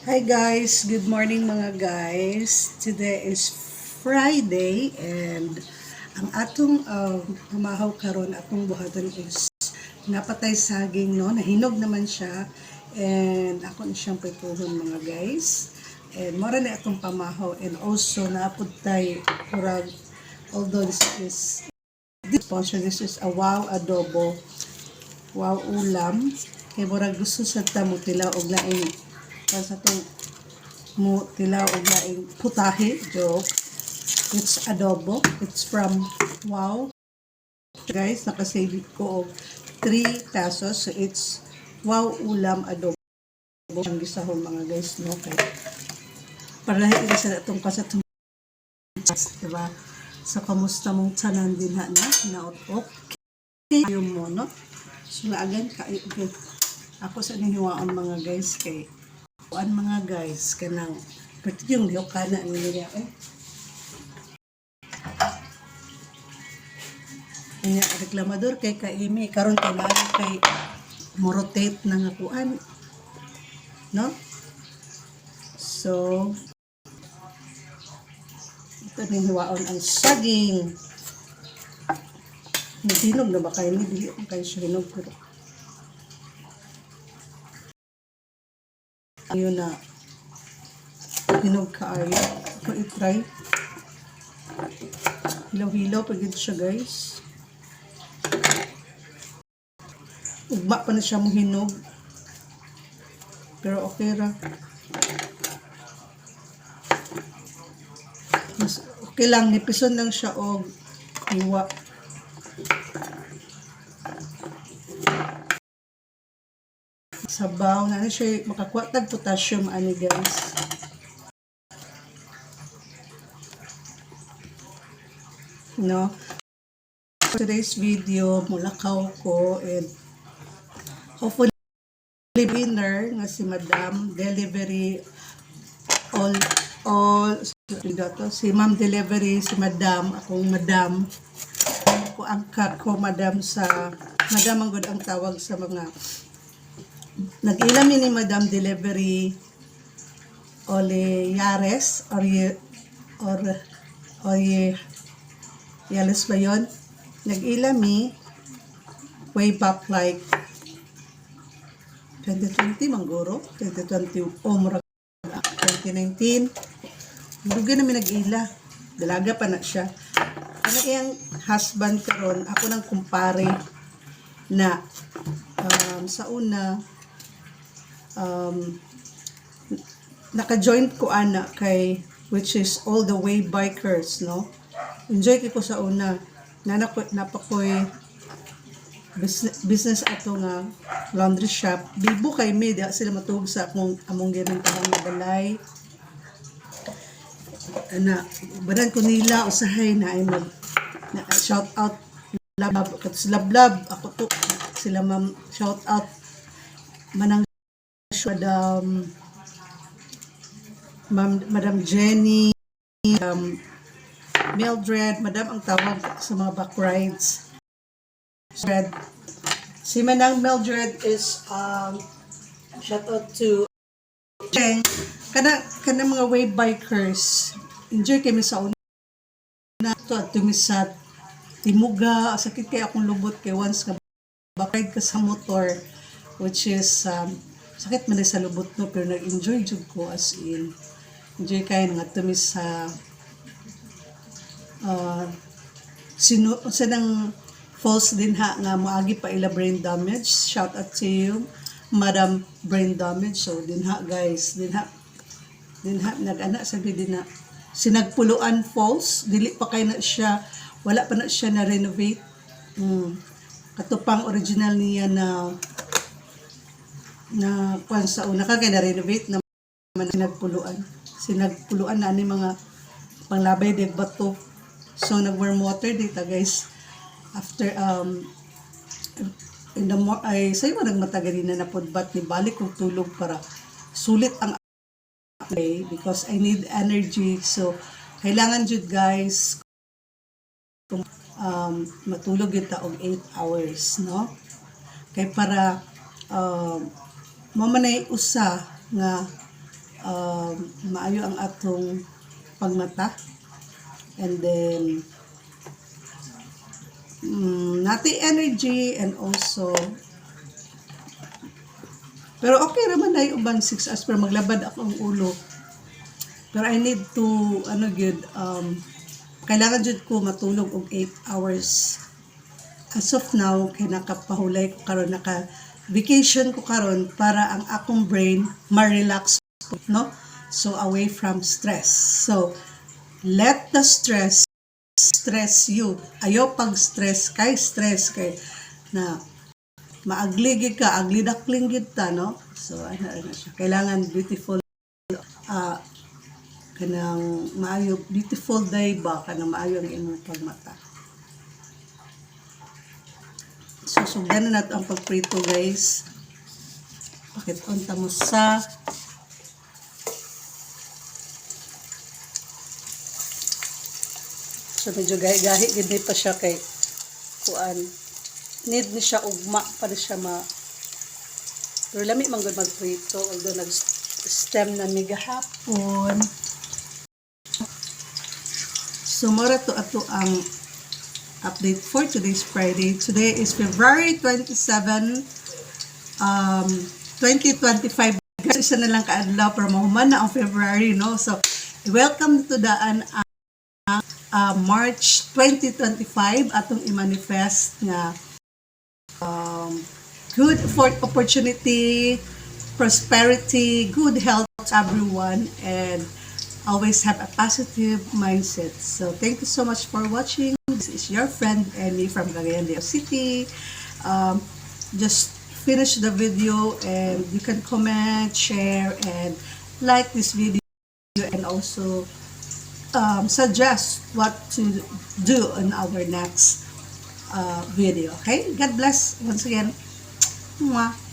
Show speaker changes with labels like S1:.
S1: Hi guys, good morning mga guys. Today is Friday and ang atong pamahaw karon atong buhaton is napatay saging no, nahinog naman siya and ako na siyang prituhon mga guys. And mora na atong pamahaw and also naapod tay murag although this sponsor, this is a wow adobo, wow ulam kay murag gusto sa tamo tila og laing sa tong mo tilaw og laing putahe joke. It's adobo, it's from wow guys, nakasave ko og 3 pesos, so it's wow ulam adobo ang gisahon mga guys no, kay para ila sa atong kasatong diba. So kamusta mong tanan din na naot yung mo no, so again kay ako sa nihiwaon mga guys kay kuan mga guys kanang pati yung liokana nila Nya reklamador kay kaimi karon kailangan kay mo-rotate na nga kuan no. So ito ni hiwaon ang saging. Hinog na ba kayo ni dili kay siya hinog pero ayun na hinog kaayo ko i-try hilaw-hilaw pagid siya guys. Ugma pa na siya mo hinog. Pero okay ra. Mas okay lang, nipison lang siya og iwa. Sabaw na siya makakuha tag potassium ani guys. No. For today's video, mulakaw ko and hopefully winner nga si Madam Delivery all si Ma'am Delivery, si Madam, akong Madam. Ako angkat ko Madam sa Madam ang good ang tawag sa mga nag-ilami ni Madam Delivery Ole Yares or Yalis ba yun? Nag-ilami way back like 2020 mangguro 2020 o murag 2019 dugi namin nag-ila dalaga pa na siya ano iyang husband karon ako nang kumpare na sa una naka-joint ko ana kay which is all the way bikers no. Enjoy ko sa una napakoy business ato nga laundry shop bibo kay media sila matug sa among ginintahan nga balay na badan ko nila usahay na ay mag na, shout out lablab ako to sila ma'am shout out manang Madam Jenny, Mildred, Madam ang tawag sa mga back rides. Si Manang Mildred is shout out to Cheng. Kana mga way bikers. Enjoy kami sa una to at tumisat timuga sakit kay akong lubot kay once nga back ka sa motor which is sakit man sa lubot no pero nag-enjoy jud ko as in enjoy kay nga tumis sa sa nang falls din ha nga moagi pa ila brain damage. Shout out to you Madam Brain Damage. So din ha guys, din ha nag-ana sabi din na Sinagpuluan Falls dili pa kay na siya, wala pa na siya na renovate. Katupang original niya na kwan sa una ka kay na renovate naman sinagpuluan na ni mga panglabay de bato. So nag-warm water dito guys after in the ay sayo nagmatagali na napudbat ni balik kong tulog para sulit ang day because I need energy. So kailangan jud guys matulog yun og 8 hours no kay para mamanay usa nga maayo ang atong pagmata. And then, natin energy and also, pero okay raman na yung ubang 6 hours pero maglabad ako ang ulo. Pero I need to, kailangan dyan ko matulog og 8 hours. As of now, kay nakapahulay ko karon, naka-vacation ko karon para ang akong brain ma-relax, no? So, away from stress. So, let the stress you. Ayaw pag-stress kay na maagligid ka, aglidaklinggid ta, no? So, ano siya. Kailangan beautiful, kanang maayo, beautiful day ba, kanang maayo ang imong pagmata. So, sugdan na nato ang pagprito, guys. Pakit-unta mo sa so, medyo gahi-gahi, gindi pa siya kay kuan. Need ni siya ugma para siya pero lami man gud magprito although nag-stem na mi gahapon. So mora to ato ang update for today's Friday. Today is February 27, 2025. Isa na lang kaadlaw pero mahuman na ang February, no? So welcome to daan March 2025 atong i-manifest nga good opportunity, prosperity, good health to everyone, and always have a positive mindset. So thank you so much for watching. This is your friend Emmy from Cagayan de Oro City. Just finish the video and you can comment, share, and like this video, and also suggest what to do in our next video. Okay, God bless once again. Mwah.